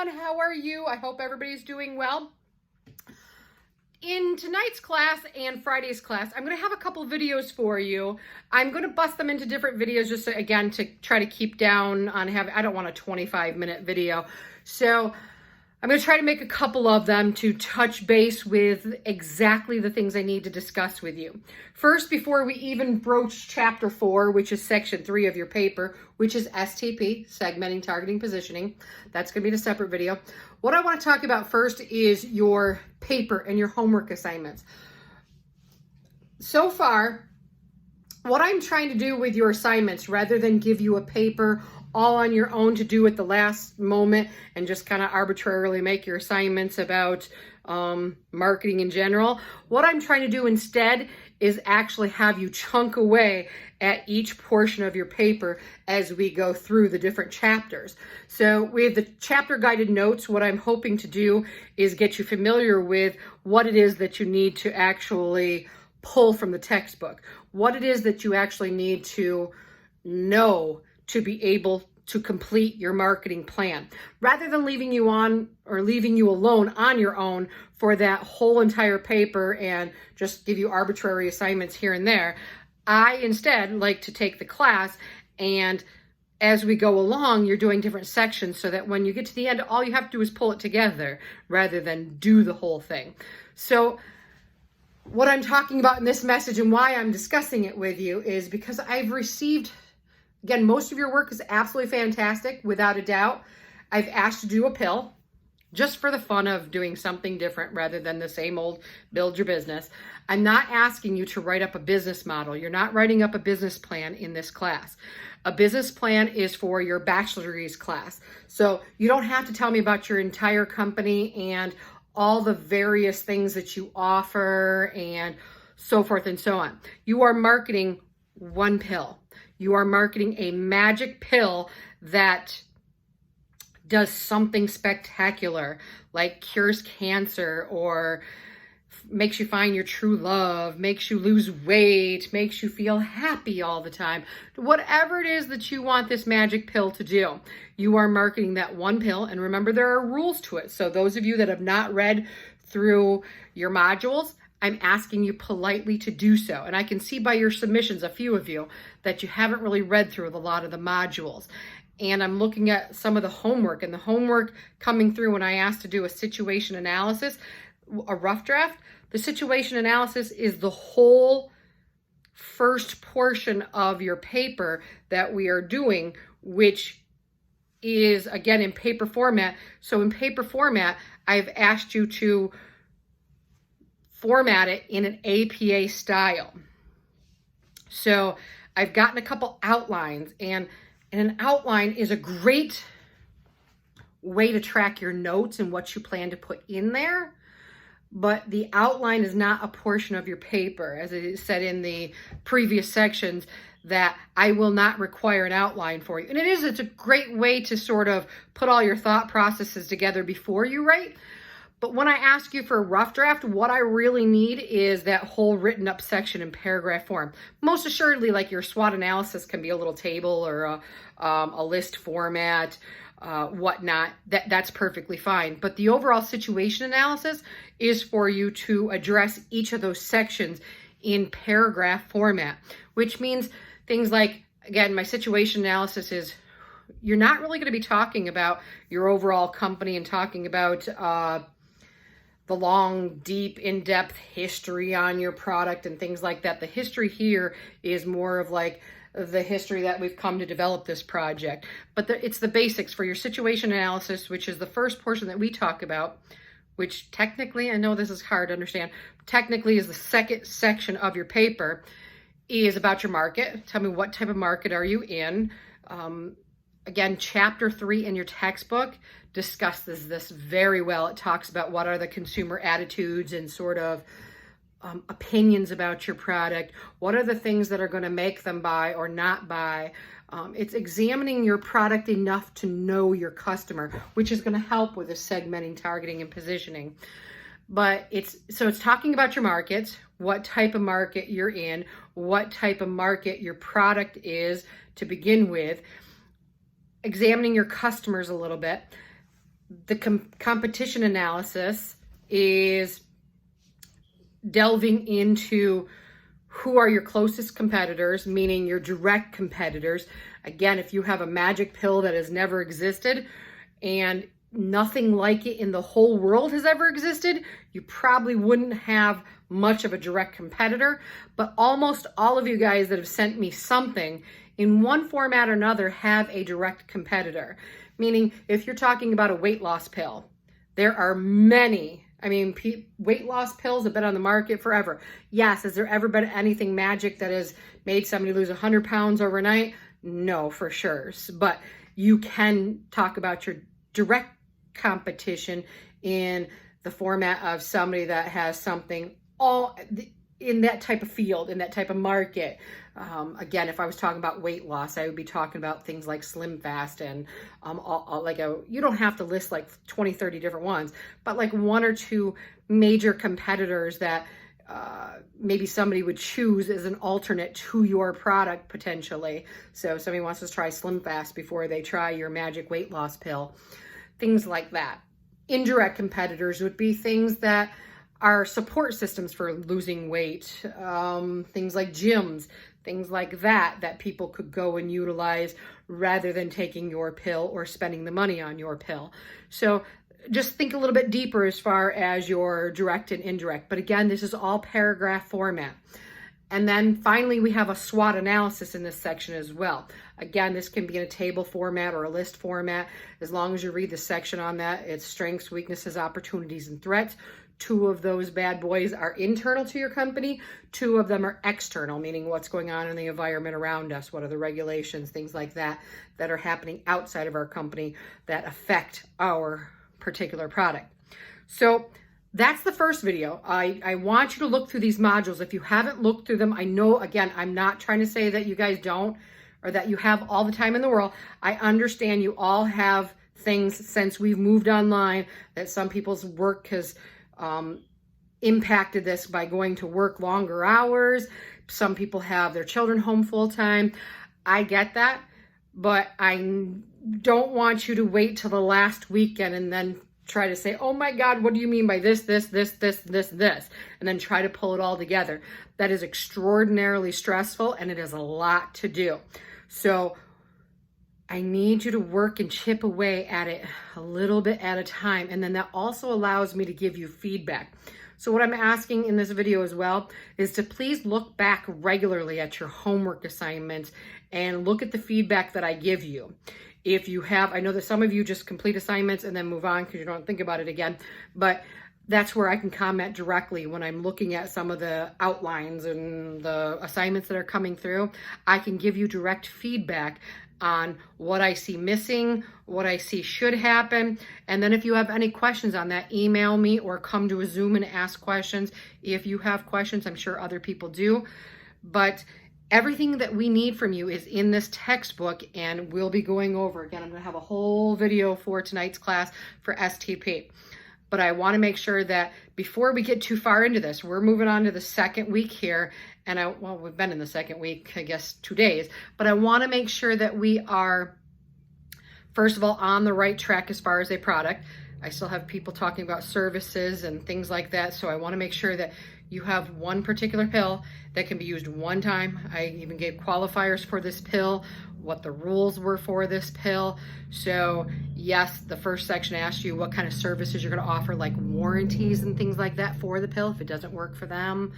everyone. How are you? I hope everybody's doing well. In tonight's class and Friday's class, I'm going to have a couple videos for you. I'm going to bust them into different videos just to, again, to try to keep down on I don't want a 25-minute video. So I'm going to try to make a couple of them to touch base with exactly the things I need to discuss with you. First, before we even broach chapter 4, which is section 3 of your paper, which is STP, segmenting, targeting, positioning. That's going to be in a separate video. What I want to talk about first is your paper and your homework assignments. So far, what I'm trying to do with your assignments, rather than give you a paper all on your own to do at the last moment and just kind of arbitrarily make your assignments about marketing in general, what I'm trying to do instead is actually have you chunk away at each portion of your paper as we go through the different chapters. So with the chapter guided notes, what I'm hoping to do is get you familiar with what it is that you need to actually pull from the textbook, what it is that you actually need to know to be able to complete your marketing plan, rather than leaving you on or leaving you alone on your own for that whole entire paper and just give you arbitrary assignments here and there. I instead like to take the class, and as we go along, you're doing different sections so that when you get to the end, all you have to do is pull it together rather than do the whole thing. So what I'm talking about in this message and why I'm discussing it with you is because I've received, again, most of your work is absolutely fantastic, without a doubt. I've asked you to do a pill just for the fun of doing something different rather than the same old build your business. I'm not asking you to write up a business model. You're not writing up a business plan in this class. A business plan is for your bachelor's degrees class. So you don't have to tell me about your entire company and all the various things that you offer and so forth and so on. You are marketing one pill. You are marketing a magic pill that does something spectacular, like cures cancer or makes you find your true love, makes you lose weight, makes you feel happy all the time. Whatever it is that you want this magic pill to do, you are marketing that one pill. And remember, there are rules to it. So those of you that have not read through your modules, I'm asking you politely to do so. And I can see by your submissions, a few of you, that you haven't really read through a lot of the modules. And I'm looking at some of the homework, and the homework coming through when I asked to do a situation analysis, a rough draft. The situation analysis is the whole first portion of your paper that we are doing, which is, again, in paper format. So in paper format, I've asked you to format it in an APA style. So I've gotten a couple outlines, and an outline is a great way to track your notes and what you plan to put in there. But the outline is not a portion of your paper, as it is said in the previous sections, that I will not require an outline for you. And it's a great way to sort of put all your thought processes together before you write. But when I ask you for a rough draft, what I really need is that whole written up section in paragraph form. Most assuredly, like your SWOT analysis can be a little table or a list format, whatnot. That's perfectly fine. But the overall situation analysis is for you to address each of those sections in paragraph format, which means things like, again, my situation analysis is, you're not really going to be talking about your overall company and talking about the long, deep, in-depth history on your product and things like that. The history here is more of like the history that we've come to develop this project. But it's the basics for your situation analysis, which is the first portion that we talk about, which technically, I know this is hard to understand, technically is the second section of your paper, is about your market. Tell me, what type of market are you in? Again, chapter 3 in your textbook discusses this very well. It talks about what are the consumer attitudes and sort of opinions about your product. What are the things that are going to make them buy or not buy? It's examining your product enough to know your customer, which is going to help with the segmenting, targeting, and positioning. But it's talking about your markets, what type of market you're in, what type of market your product is to begin with, examining your customers a little bit. The competition analysis is delving into who are your closest competitors, meaning your direct competitors. Again, if you have a magic pill that has never existed and nothing like it in the whole world has ever existed, you probably wouldn't have much of a direct competitor. But almost all of you guys that have sent me something in one format or another have a direct competitor. Meaning, if you're talking about a weight loss pill, there are many. I mean, weight loss pills have been on the market forever. Yes, has there ever been anything magic that has made somebody lose 100 pounds overnight? No, for sure. But you can talk about your direct competition in the format of somebody that has something all in that type of field, in that type of market. Again, if I was talking about weight loss, I would be talking about things like Slim Fast and you don't have to list like 20, 30 different ones, but like one or two major competitors that maybe somebody would choose as an alternate to your product potentially. So if somebody wants to try Slim Fast before they try your magic weight loss pill, things like that. Indirect competitors would be things that are support systems for losing weight, things like gyms, things like that people could go and utilize rather than taking your pill or spending the money on your pill. So just think a little bit deeper as far as your direct and indirect. But again, this is all paragraph format. And then finally, we have a SWOT analysis in this section as well. Again, this can be in a table format or a list format. As long as you read the section on that, it's strengths, weaknesses, opportunities, and threats. 2 of those bad boys are internal to your company. 2 of them are external, meaning what's going on in the environment around us. What are the regulations, things like that are happening outside of our company that affect our particular product. So that's the first video. I want you to look through these modules. If you haven't looked through them, I know, again, I'm not trying to say that you guys don't or that you have all the time in the world. I understand you all have things since we've moved online, that some people's work has impacted this by going to work longer hours. Some people have their children home full time. I get that, but I don't want you to wait till the last weekend and then try to say, oh my God, what do you mean by this, and then try to pull it all together. That is extraordinarily stressful and it is a lot to do. So I need you to work and chip away at it a little bit at a time. And then that also allows me to give you feedback. So what I'm asking in this video as well is to please look back regularly at your homework assignments and look at the feedback that I give you. If you have, I know that some of you just complete assignments and then move on because you don't think about it again, but that's where I can comment directly when I'm looking at some of the outlines and the assignments that are coming through. I can give you direct feedback on what I see missing, what I see should happen. And then if you have any questions on that, email me or come to a Zoom and ask questions. If you have questions, I'm sure other people do. But everything that we need from you is in this textbook, and we'll be going over. Again, I'm going to have a whole video for tonight's class for STP. But I want to make sure that before we get too far into this, we're moving on to the second week here. And we've been in the second week, I guess 2 days. But I want to make sure that we are, first of all, on the right track as far as a product. I still have people talking about services and things like that. So I want to make sure that you have one particular pill that can be used one time. I even gave qualifiers for this pill, what the rules were for this pill. So yes, the first section asked you what kind of services you're going to offer, like warranties and things like that for the pill if it doesn't work for them,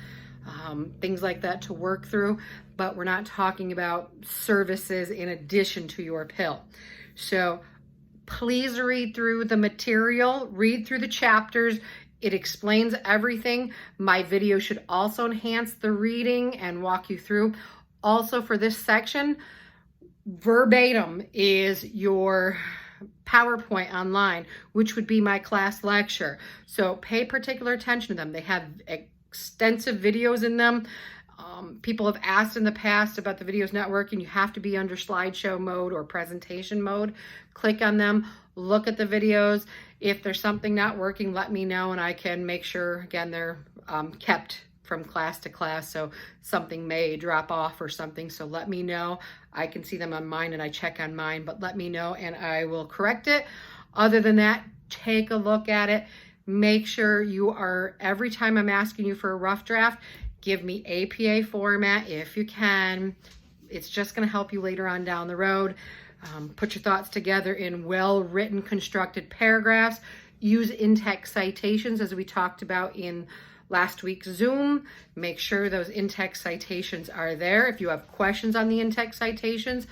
things like that to work through. But we're not talking about services in addition to your pill. So please read through the material, read through the chapters. It explains everything. My video should also enhance the reading and walk you through. Also for this section, verbatim is your PowerPoint online, which would be my class lecture. So pay particular attention to them. They have extensive videos in them. People have asked in the past about the videos not working. You have to be under slideshow mode or presentation mode. Click on them, look at the videos. If there's something not working, let me know and I can make sure, again, they're kept from class to class. So something may drop off or something. So let me know. I can see them on mine and I check on mine, but let me know and I will correct it. Other than that, take a look at it. Make sure you are, every time I'm asking you for a rough draft, give me APA format if you can. It's just going to help you later on down the road. Put your thoughts together in well-written, constructed paragraphs. Use in-text citations as we talked about in last week's Zoom. Make sure those in-text citations are there. If you have questions on the in-text citations,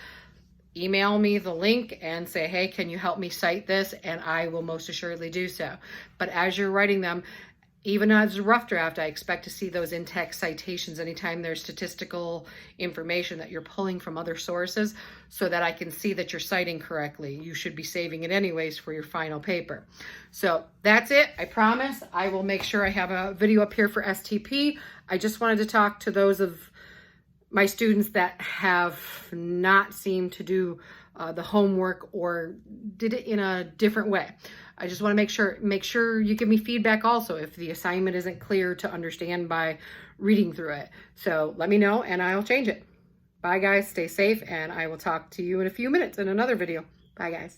email me the link and say, hey, can you help me cite this? And I will most assuredly do so. But as you're writing them, even as a rough draft, I expect to see those in-text citations anytime there's statistical information that you're pulling from other sources, so that I can see that you're citing correctly. You should be saving it anyways for your final paper. So that's it. I promise I will make sure I have a video up here for STP. I just wanted to talk to those of my students that have not seemed to do the homework or did it in a different way. I just want to make sure you give me feedback also if the assignment isn't clear to understand by reading through it. So let me know and I'll change it. Bye guys, stay safe, and I will talk to you in a few minutes in another video. Bye guys.